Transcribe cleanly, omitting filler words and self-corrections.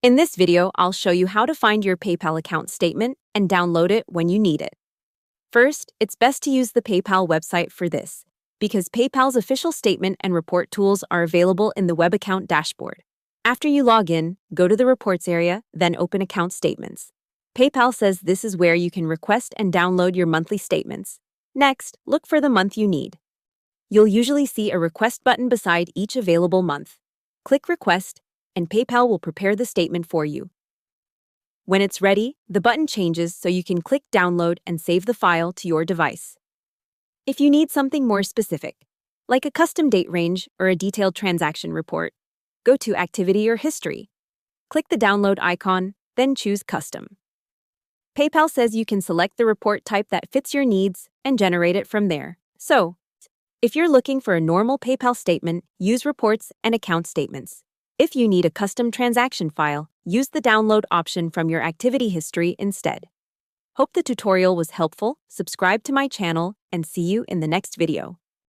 In this video, I'll show you how to find your PayPal account statement and download it when you need it. First, it's best to use the PayPal website for this, because PayPal's official statement and report tools are available in the web account dashboard. After you log in, go to the Reports area, then open Account Statements. PayPal says this is where you can request and download your monthly statements. Next, look for the month you need. You'll usually see a Request button beside each available month. Click Request, and PayPal will prepare the statement for you. When it's ready, the button changes so you can click Download and save the file to your device. If you need something more specific, like a custom date range or a detailed transaction report, go to Activity or History. Click the download icon, then choose Custom. PayPal says you can select the report type that fits your needs and generate it from there. So, if you're looking for a normal PayPal statement, use Reports and Account Statements. If you need a custom transaction file, use the download option from your activity history instead. Hope the tutorial was helpful. Subscribe to my channel and see you in the next video.